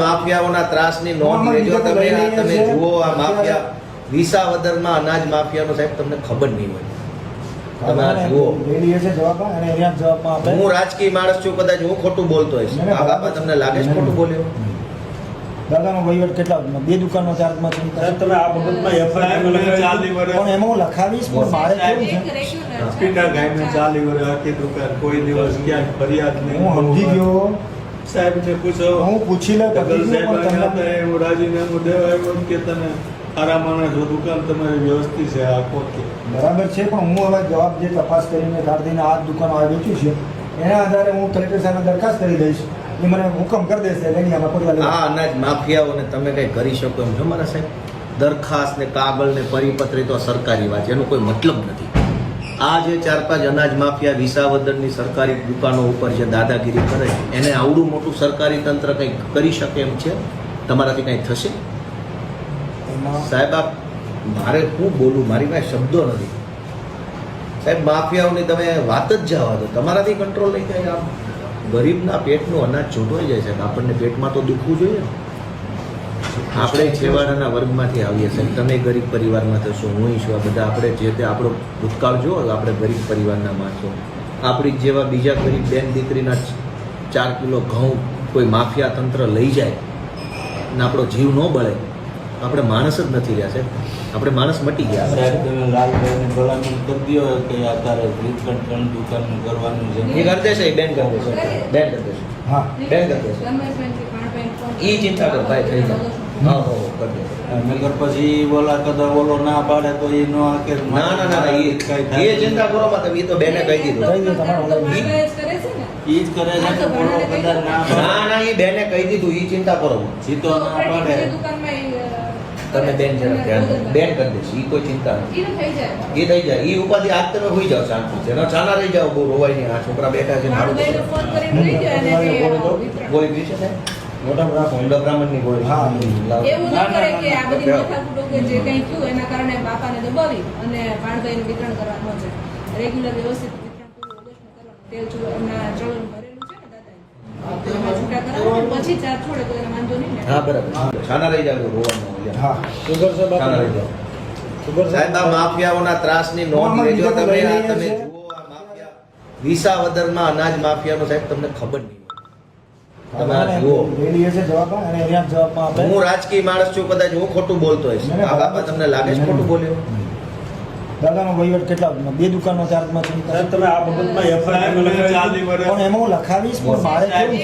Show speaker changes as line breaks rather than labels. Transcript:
માફિયાઓના ત્રાસની નોંધ લેજો તમે જુઓ આ માફિયા વિસાવદરમાં અનાજ માફિયાનો સાહેબ તમને ખબર નહીં હોય. હું રાજકીય માણસ છું, કદાચ હું ખોટું બોલતો હોઈશ. આ બાપા તમને લાગે છે ખોટું બોલ્યો?
દાદાનો વહીવટ કેટલા 2 દુકાનો ચાર્જમાં છે
તમે આ બાબતમાં એફઆઈઆર ચાલી વર્ષ
પણ એમાં હું લખાવીશ પણ મારે કેવું છે
સ્પીકર ગાયને ચાલી વર્ષ આખી દુકાન કોઈ દિવસ ક્યાંક ફરિયાદ નહીં.
હું સમજી ગયો
સાહેબને પૂછો,
હું પૂછી લે
ડબલ સાહેબ આવ્યા હતા, એવું રાજીનામું દેવા આવ્યું કે તને સારા માણસ દુકાન તમારી વ્યવસ્થિત છે આ ખોટી
બરાબર છે. પણ હું હવે જવાબ જે તપાસ કરીને કાઢીને આ દુકાનો આ વેચ્યું છે એના આધારે હું કલેક્ટર સાહેબને દરખાસ્ત કરી દઈશ. એ મને હુકમ કરી દેશે
આ અનાજ માફિયાઓને તમે કઈ કરી શકો એમ છો મારા સાહેબ? દરખાસ્ત ને કાગળ ને પરિપત્ર તો સરકારી વાત છે, એનો કોઈ મતલબ નથી. આ જે 4-5 અનાજ માફિયા વિસાવદરની સરકારી દુકાનો ઉપર જે દાદાગીરી કરે એને આવડું મોટું સરકારી તંત્ર કંઈક કરી શકે એમ છે? તમારાથી કંઈ થશે સાહેબ? આપ મારે શું બોલું, મારી પાસે શબ્દો નથી સાહેબ. માફિયાઓની તમે વાત જ જવા દો, તમારાથી કંટ્રોલ નહીં થાય. આમ ગરીબના પેટનું અનાજ છૂટવાઈ જાય સાહેબ. આપણને પેટમાં તો દુખવું જોઈએ. આપણે છેવાડાના વર્ગમાંથી આવીએ સાહેબ. તમે ગરીબ પરિવારમાં થશો, હું છું, આ બધા આપણે જે તે આપણો ભૂતકાળ જુઓ, આપણે ગરીબ પરિવારના માણસો. આપણી જેવા બીજા ગરીબ બેન દીકરીના 4 કિલો ઘઉં કોઈ માફિયા તંત્ર લઈ જાય ને આપણો જીવ ન બળે, આપણે માણસ જ નથી રહ્યા સાહેબ. આપણે માણસ મટી ગયા.
સાહેબ તમે લાલભાઈને ભલામણ કરી દો કે આ તારે દુકાન દુકાનનું કરવાનું છે.
એ કરી દેશે, બેન કરી દેશે, બેન કરી દેશે.
હા
બેન કરી દેશે. એ ચિંતા કર ભાઈ, થઈ જાય. હા હો કરી દેશે.
નગર પછી બોલા કદા બોલો ના પાડે તો એ નો આકે
ના ના ના એ ચિંતા કરો મત. એ તો બેને કહી દીધું.
કહી દે તમારે
ઈ જ કરે છે કે બોલો કદા ના
ના ના એ બેને કહી દીધું. એ ચિંતા કરો
જીતો ના પાડે
તમે બેન જરા ધ્યાન દો. બેન કરી દેશે. એ કોઈ ચિંતા નથી. એ થઈ જાય. એ ઉપાધિ આજ તમે હોઈ જાઓ શાંતિ છે. એનો છાના રહી જાઓ, બહુ રોવાય નહીં. આ છોકરા બેઠા છે મારું ગોળી પી છે મોટા બ્રાહ્મણની ગોળી.
હા
એવું ન કરે કે આ બધી માથાકૂટો કે જે કંઈ થયું એના કારણે બાપાને દબાવી અને પાણભાઈનું વિતરણ કરવાનું છે. રેગ્યુલર વ્યવસ્થિત વિતરણ પૂરું ઓગસ્ટમાં કરવાનું. તેલ ચૂલો એમના ચલણ ભરેલું છે ને દાદાએ, એમાં છૂટા કરાવવાનું પછી ચાર છોડે તો એને વાંધો નહીં ને.
હા બરાબર. છાના રહી જાવ, રોવાનું.
હા સુગર
છાના રહી જાવ. સાહેબ આ માફિયાઓના ત્રાસની નોંધ લેજો તમે. તમે જુઓ આ માફિયા વિસાવદરમાં અનાજ માફિયાનો સાહેબ તમને ખબર નહીં. હું રાજકીય માણસ છું, કદાચ હું ખોટું બોલતો હોઈશ. આ બાપા તમને લાગે છે ખોટું બોલ્યો?
દાદાનો વહીવટ કેટલા 2 દુકાનો ચાર્જમાં છે
તમે આ બાબતમાં એફઆઈઆર ચાલી વર્ષ
પણ એમાં હું લખાવીશ પણ મારે કેવું છે